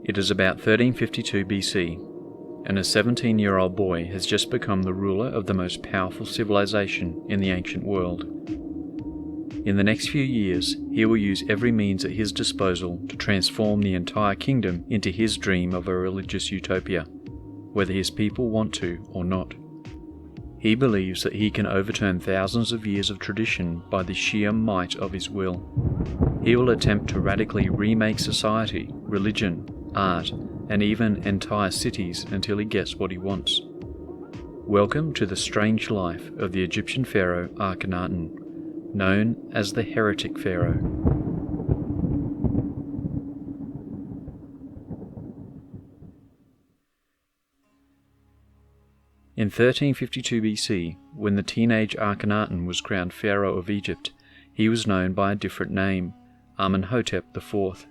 It is about 1352 BC, and a 17-year-old boy has just become the ruler of the most powerful civilization in the ancient world. In the next few years, he will use every means at his disposal to transform the entire kingdom into his dream of a religious utopia, whether his people want to or not. He believes that he can overturn thousands of years of tradition by the sheer might of his will. He will attempt to radically remake society, religion, art, and even entire cities until he gets what he wants. Welcome to the strange life of the Egyptian pharaoh Akhenaten, known as the heretic pharaoh. In 1352 BC, when the teenage Akhenaten was crowned pharaoh of Egypt, he was known by a different name, Amenhotep IV.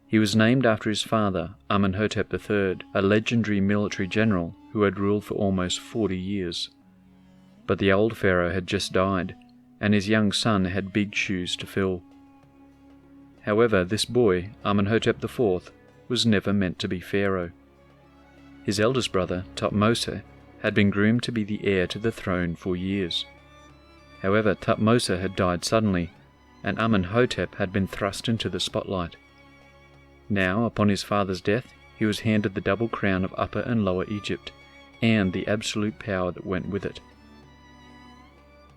He was named after his father, Amenhotep III, a legendary military general who had ruled for almost 40 years. But the old pharaoh had just died, and his young son had big shoes to fill. However, this boy, Amenhotep IV, was never meant to be pharaoh. His eldest brother, Thutmose, had been groomed to be the heir to the throne for years. However, Thutmose had died suddenly, and Amenhotep had been thrust into the spotlight. Now, upon his father's death, he was handed the double crown of Upper and Lower Egypt, and the absolute power that went with it.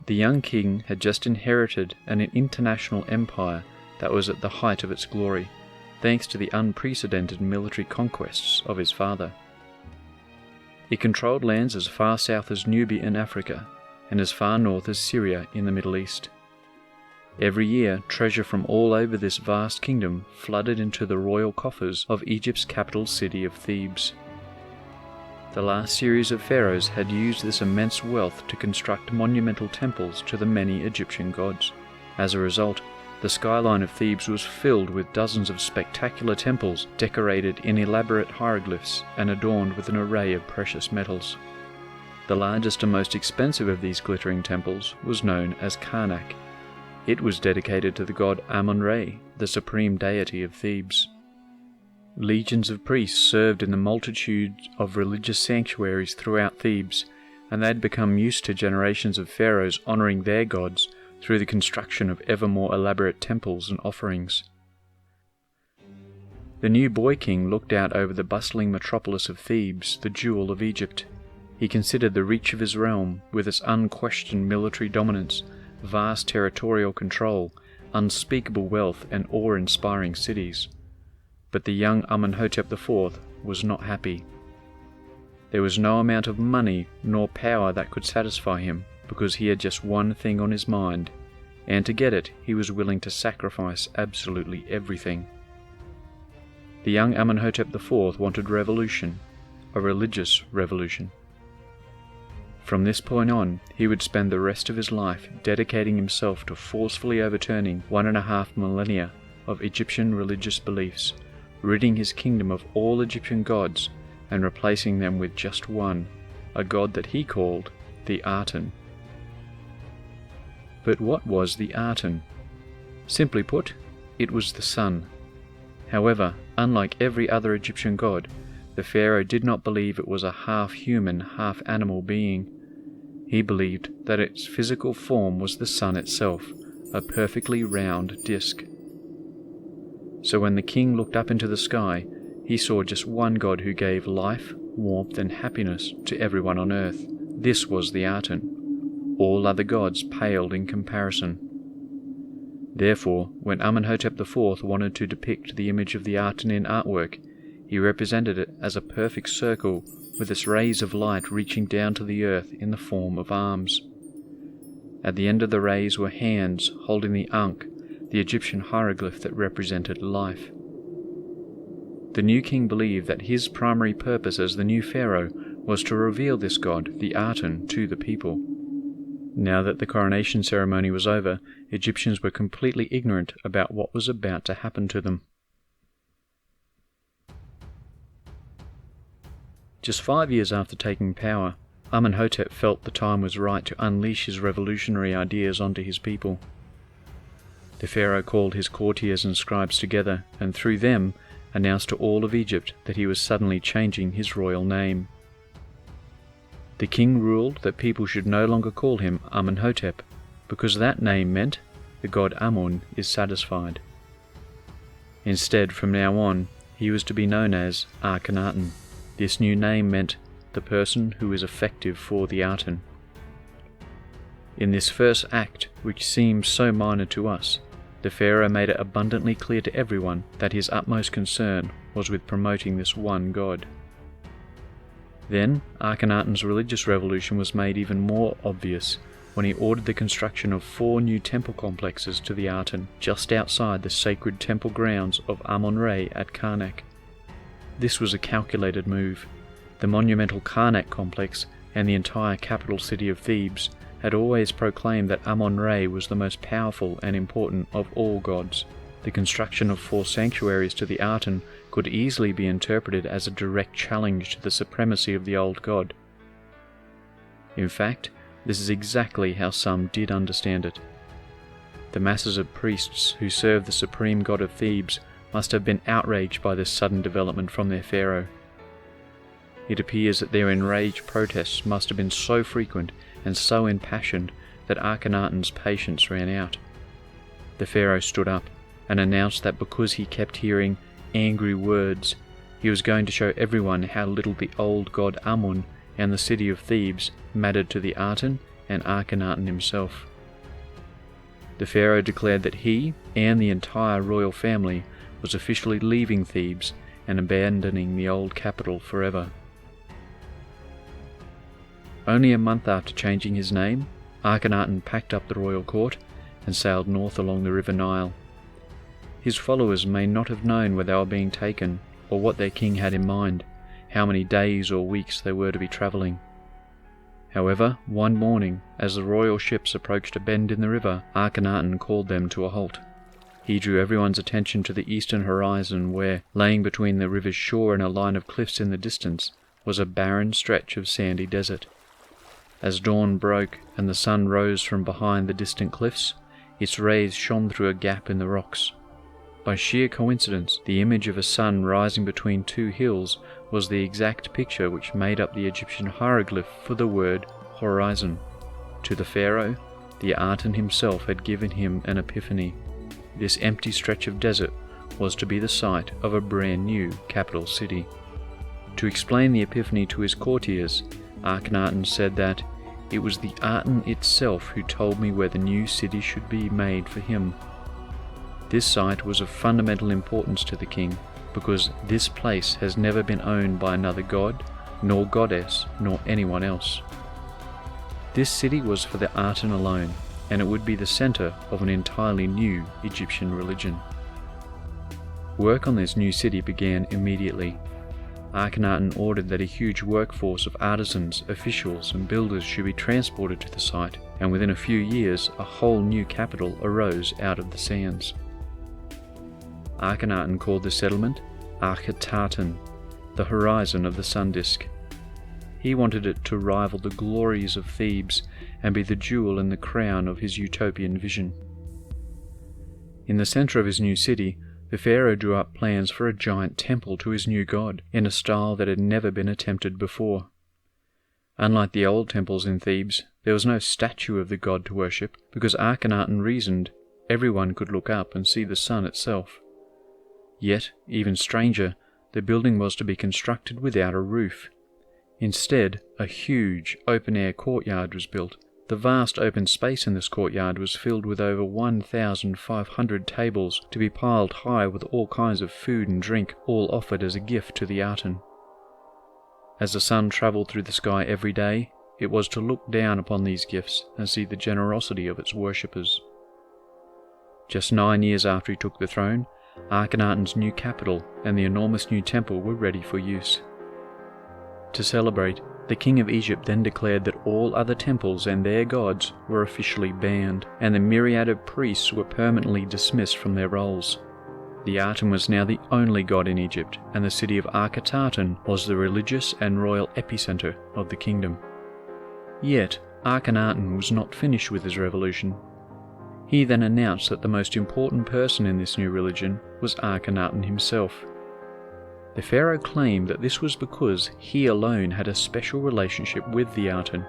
The young king had just inherited an international empire that was at the height of its glory, thanks to the unprecedented military conquests of his father. He controlled lands as far south as Nubia in Africa, and as far north as Syria in the Middle East. Every year, treasure from all over this vast kingdom flooded into the royal coffers of Egypt's capital city of Thebes. The last series of pharaohs had used this immense wealth to construct monumental temples to the many Egyptian gods. As a result, the skyline of Thebes was filled with dozens of spectacular temples decorated in elaborate hieroglyphs and adorned with an array of precious metals. The largest and most expensive of these glittering temples was known as Karnak. It was dedicated to the god Amun-Re, the supreme deity of Thebes. Legions of priests served in the multitude of religious sanctuaries throughout Thebes, and they had become used to generations of pharaohs honoring their gods through the construction of ever more elaborate temples and offerings. The new boy king looked out over the bustling metropolis of Thebes, the jewel of Egypt. He considered the reach of his realm, with its unquestioned military dominance, vast territorial control, unspeakable wealth, and awe-inspiring cities. But the young Amenhotep IV was not happy. There was no amount of money nor power that could satisfy him, because he had just one thing on his mind, and to get it he was willing to sacrifice absolutely everything. The young Amenhotep IV wanted revolution, a religious revolution. From this point on, he would spend the rest of his life dedicating himself to forcefully overturning 1.5 millennia of Egyptian religious beliefs, ridding his kingdom of all Egyptian gods and replacing them with just one, a god that he called the Aten. But what was the Aten? Simply put, it was the sun. However, unlike every other Egyptian god, the pharaoh did not believe it was a half-human, half-animal being. He believed that its physical form was the sun itself, a perfectly round disk. So when the king looked up into the sky, he saw just one god who gave life, warmth, and happiness to everyone on earth. This was the Aten. All other gods paled in comparison. Therefore, when Amenhotep IV wanted to depict the image of the Aten in artwork, he represented it as a perfect circle with its rays of light reaching down to the earth in the form of arms. At the end of the rays were hands holding the Ankh, the Egyptian hieroglyph that represented life. The new king believed that his primary purpose as the new pharaoh was to reveal this god, the Aten, to the people. Now that the coronation ceremony was over, Egyptians were completely ignorant about what was about to happen to them. Just 5 years after taking power, Amenhotep felt the time was right to unleash his revolutionary ideas onto his people. The pharaoh called his courtiers and scribes together, and through them announced to all of Egypt that he was suddenly changing his royal name. The king ruled that people should no longer call him Amenhotep, because that name meant the god Amun is satisfied. Instead, from now on, he was to be known as Akhenaten. This new name meant the person who is effective for the Aten. In this first act, which seems so minor to us, the pharaoh made it abundantly clear to everyone that his utmost concern was with promoting this one god. Then, Akhenaten's religious revolution was made even more obvious when he ordered the construction of 4 new temple complexes to the Aten just outside the sacred temple grounds of Amun-Re at Karnak. This was a calculated move. The monumental Karnak complex and the entire capital city of Thebes had always proclaimed that Amun-Re was the most powerful and important of all gods. The construction of 4 sanctuaries to the Aten could easily be interpreted as a direct challenge to the supremacy of the old god. In fact, this is exactly how some did understand it. The masses of priests who served the supreme god of Thebes must have been outraged by this sudden development from their pharaoh. It appears that their enraged protests must have been so frequent and so impassioned that Akhenaten's patience ran out. The pharaoh stood up and announced that because he kept hearing angry words, he was going to show everyone how little the old god Amun and the city of Thebes mattered to the Aten and Akhenaten himself. The pharaoh declared that he and the entire royal family was officially leaving Thebes and abandoning the old capital forever. Only a month after changing his name, Akhenaten packed up the royal court and sailed north along the river Nile. His followers may not have known where they were being taken or what their king had in mind, how many days or weeks they were to be travelling. However, one morning, as the royal ships approached a bend in the river, Akhenaten called them to a halt. He drew everyone's attention to the eastern horizon where, laying between the river's shore and a line of cliffs in the distance, was a barren stretch of sandy desert. As dawn broke and the sun rose from behind the distant cliffs, its rays shone through a gap in the rocks. By sheer coincidence, the image of a sun rising between 2 hills was the exact picture which made up the Egyptian hieroglyph for the word horizon. To the pharaoh, the Aten himself had given him an epiphany. This empty stretch of desert was to be the site of a brand new capital city. To explain the epiphany to his courtiers, Akhenaten said that it was the Aten itself who told me where the new city should be made for him. This site was of fundamental importance to the king, because this place has never been owned by another god, nor goddess, nor anyone else. This city was for the Aten alone, and it would be the centre of an entirely new Egyptian religion. Work on this new city began immediately. Akhenaten ordered that a huge workforce of artisans, officials, and builders should be transported to the site, and within a few years a whole new capital arose out of the sands. Akhenaten called the settlement Akhetaten, the horizon of the sun disk. He wanted it to rival the glories of Thebes and be the jewel in the crown of his utopian vision. In the centre of his new city, the pharaoh drew up plans for a giant temple to his new god in a style that had never been attempted before. Unlike the old temples in Thebes, there was no statue of the god to worship, because Akhenaten reasoned everyone could look up and see the sun itself. Yet, even stranger, the building was to be constructed without a roof. Instead, a huge, open-air courtyard was built. The vast open space in this courtyard was filled with over 1,500 tables to be piled high with all kinds of food and drink, all offered as a gift to the Aten. As the sun travelled through the sky every day, it was to look down upon these gifts and see the generosity of its worshippers. Just 9 years after he took the throne, Akhenaten's new capital and the enormous new temple were ready for use. To celebrate, the king of Egypt then declared that all other temples and their gods were officially banned, and the myriad of priests were permanently dismissed from their roles. The Aten was now the only god in Egypt, and the city of Akhetaten was the religious and royal epicenter of the kingdom. Yet, Akhenaten was not finished with his revolution. He then announced that the most important person in this new religion was Akhenaten himself. The pharaoh claimed that this was because he alone had a special relationship with the Aten.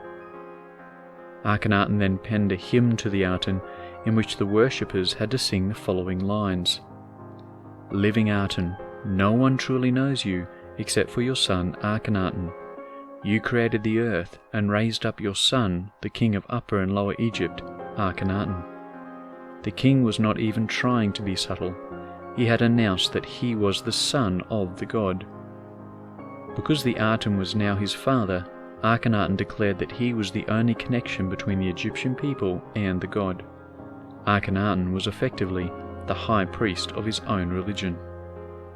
Akhenaten then penned a hymn to the Aten in which the worshippers had to sing the following lines. "Living Aten, no one truly knows you except for your son Akhenaten. You created the earth and raised up your son, the king of Upper and Lower Egypt, Akhenaten." The king was not even trying to be subtle. He had announced that he was the son of the god. Because the Aten was now his father, Akhenaten declared that he was the only connection between the Egyptian people and the god. Akhenaten was effectively the high priest of his own religion.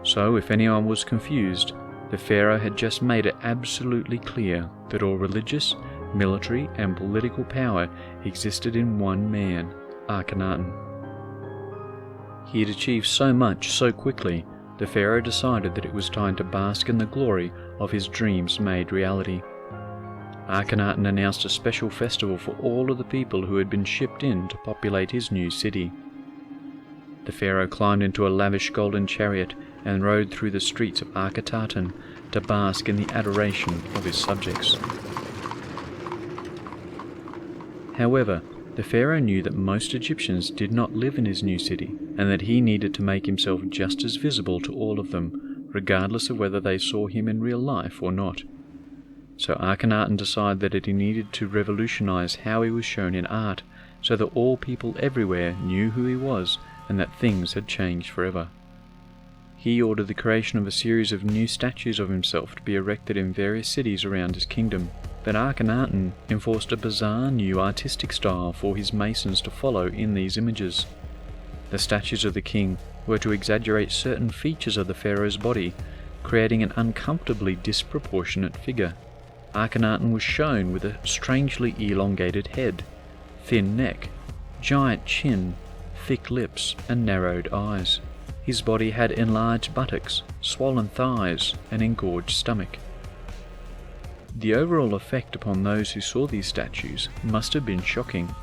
So if anyone was confused, the pharaoh had just made it absolutely clear that all religious, military and political power existed in one man, Akhenaten. He had achieved so much so quickly, the pharaoh decided that it was time to bask in the glory of his dreams made reality. Akhenaten announced a special festival for all of the people who had been shipped in to populate his new city. The pharaoh climbed into a lavish golden chariot and rode through the streets of Akhetaten to bask in the adoration of his subjects. However, the pharaoh knew that most Egyptians did not live in his new city, and that he needed to make himself just as visible to all of them, regardless of whether they saw him in real life or not. So Akhenaten decided that he needed to revolutionize how he was shown in art, so that all people everywhere knew who he was and that things had changed forever. He ordered the creation of a series of new statues of himself to be erected in various cities around his kingdom, but Akhenaten enforced a bizarre new artistic style for his masons to follow in these images. The statues of the king were to exaggerate certain features of the pharaoh's body, creating an uncomfortably disproportionate figure. Akhenaten was shown with a strangely elongated head, thin neck, giant chin, thick lips and narrowed eyes. His body had enlarged buttocks, swollen thighs, and engorged stomach. The overall effect upon those who saw these statues must have been shocking.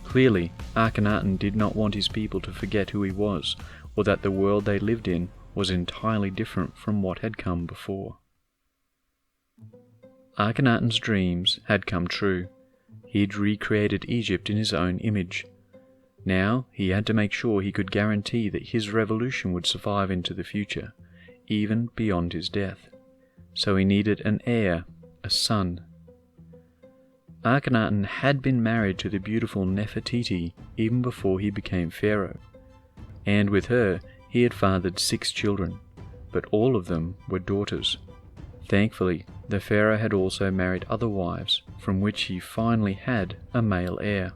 Clearly, Akhenaten did not want his people to forget who he was, or that the world they lived in was entirely different from what had come before. Akhenaten's dreams had come true. He had recreated Egypt in his own image. Now he had to make sure he could guarantee that his revolution would survive into the future, even beyond his death. So he needed an heir, a son. Akhenaten had been married to the beautiful Nefertiti even before he became pharaoh, and with her he had fathered 6 children, but all of them were daughters. Thankfully, the pharaoh had also married other wives, from which he finally had a male heir.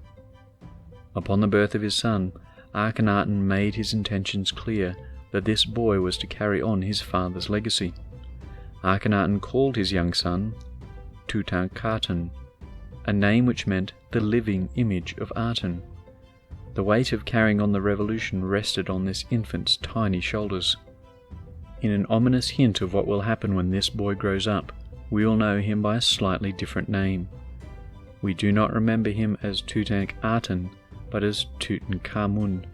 Upon the birth of his son, Akhenaten made his intentions clear that this boy was to carry on his father's legacy. Akhenaten called his young son Tutankhaten, a name which meant the living image of Aten. The weight of carrying on the revolution rested on this infant's tiny shoulders. In an ominous hint of what will happen when this boy grows up, we will know him by a slightly different name. We do not remember him as Tutankhaten, but as Tutankhamun.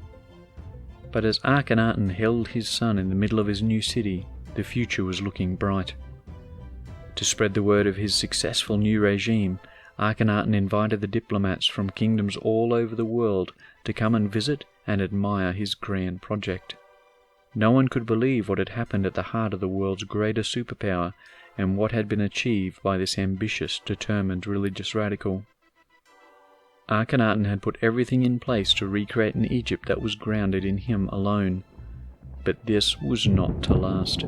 But as Akhenaten held his son in the middle of his new city, the future was looking bright. To spread the word of his successful new regime, Akhenaten invited the diplomats from kingdoms all over the world to come and visit and admire his grand project. No one could believe what had happened at the heart of the world's greatest superpower and what had been achieved by this ambitious, determined religious radical. Akhenaten had put everything in place to recreate an Egypt that was grounded in him alone. But this was not to last.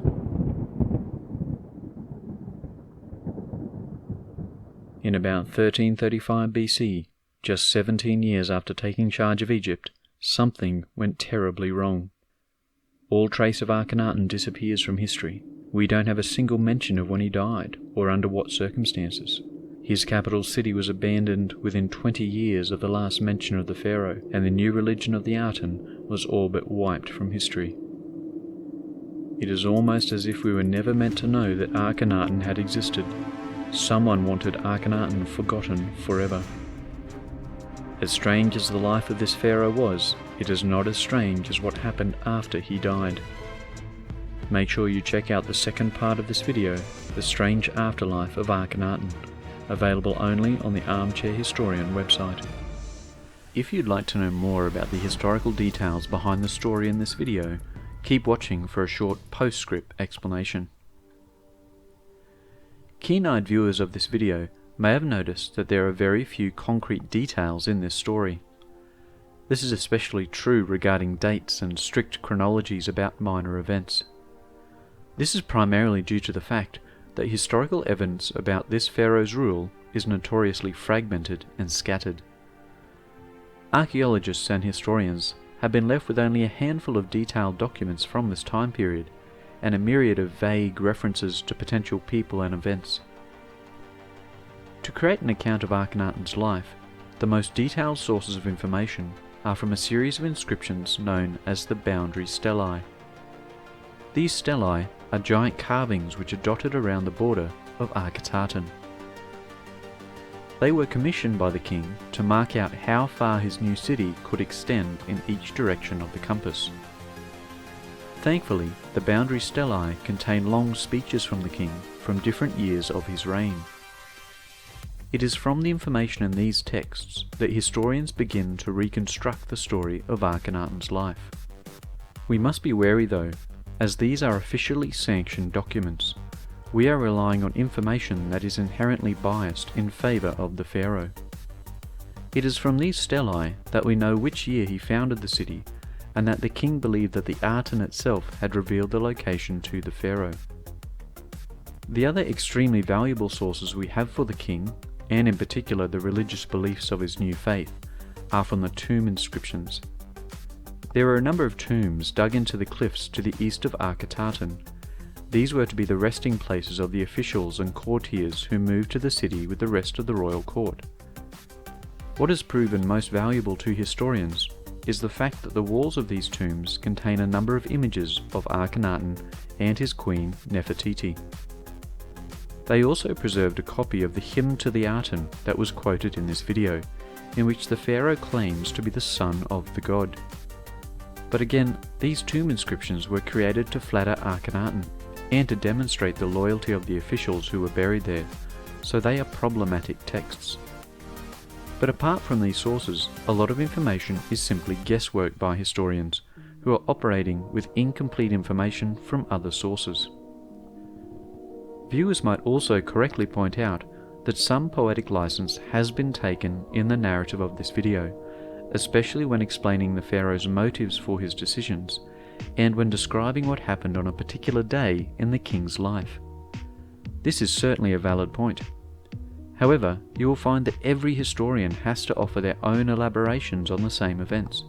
In about 1335 BC, just 17 years after taking charge of Egypt, something went terribly wrong. All trace of Akhenaten disappears from history. We don't have a single mention of when he died, or under what circumstances. His capital city was abandoned within 20 years of the last mention of the pharaoh, and the new religion of the Aten was all but wiped from history. It is almost as if we were never meant to know that Akhenaten had existed. Someone wanted Akhenaten forgotten forever. As strange as the life of this pharaoh was, it is not as strange as what happened after he died. make sure you check out the second part of this video, The Strange Afterlife of Akhenaten, available only on the Armchair Historian website. If you'd like to know more about the historical details behind the story in this video, keep watching for a short postscript explanation. Keen-eyed viewers of this video may have noticed that there are very few concrete details in this story. This is especially true regarding dates and strict chronologies about minor events. This is primarily due to the fact that historical evidence about this pharaoh's rule is notoriously fragmented and scattered. Archaeologists and historians have been left with only a handful of detailed documents from this time period, and a myriad of vague references to potential people and events. To create an account of Akhenaten's life, the most detailed sources of information are from a series of inscriptions known as the boundary stelae. These stelae are giant carvings which are dotted around the border of Akhetaten. They were commissioned by the king to mark out how far his new city could extend in each direction of the compass. Thankfully, the boundary stelae contain long speeches from the king from different years of his reign. It is from the information in these texts that historians begin to reconstruct the story of Akhenaten's life. We must be wary though, as these are officially sanctioned documents. We are relying on information that is inherently biased in favour of the pharaoh. It is from these stelae that we know which year he founded the city, and that the king believed that the Aten itself had revealed the location to the pharaoh. The other extremely valuable sources we have for the king, and in particular the religious beliefs of his new faith, are from the tomb inscriptions. There are a number of tombs dug into the cliffs to the east of Akhetaten. These were to be the resting places of the officials and courtiers who moved to the city with the rest of the royal court. What has proven most valuable to historians is the fact that the walls of these tombs contain a number of images of Akhenaten and his queen Nefertiti. They also preserved a copy of the hymn to the Aten that was quoted in this video, in which the pharaoh claims to be the son of the god. But again, these tomb inscriptions were created to flatter Akhenaten and to demonstrate the loyalty of the officials who were buried there, so they are problematic texts. But apart from these sources, a lot of information is simply guesswork by historians, who are operating with incomplete information from other sources. Viewers might also correctly point out that some poetic license has been taken in the narrative of this video, especially when explaining the pharaoh's motives for his decisions, and when describing what happened on a particular day in the king's life. This is certainly a valid point. However, you will find that every historian has to offer their own elaborations on the same events,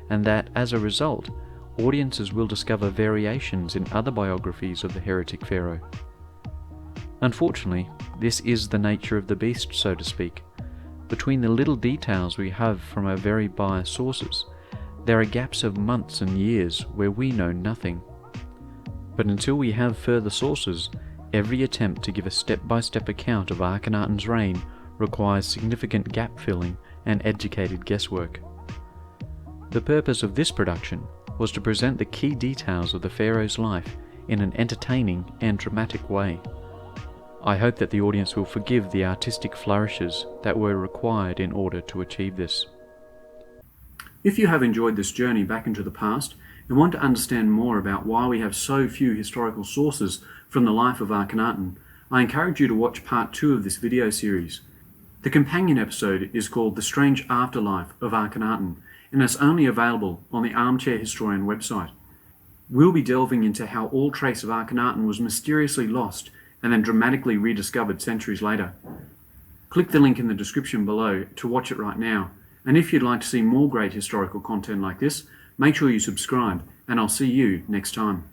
and that, as a result, audiences will discover variations in other biographies of the heretic pharaoh. Unfortunately, this is the nature of the beast, so to speak. Between the little details we have from our very biased sources, there are gaps of months and years where we know nothing. But until we have further sources, every attempt to give a step-by-step account of Akhenaten's reign requires significant gap-filling and educated guesswork. The purpose of this production was to present the key details of the pharaoh's life in an entertaining and dramatic way. I hope that the audience will forgive the artistic flourishes that were required in order to achieve this. If you have enjoyed this journey back into the past and want to understand more about why we have so few historical sources from the life of Akhenaten, I encourage you to watch part 2 of this video series. The companion episode is called The Strange Afterlife of Akhenaten, and is only available on the Armchair Historian website. We'll be delving into how all trace of Akhenaten was mysteriously lost and then dramatically rediscovered centuries later. Click the link in the description below to watch it right now, and if you'd like to see more great historical content like this, make sure you subscribe, and I'll see you next time.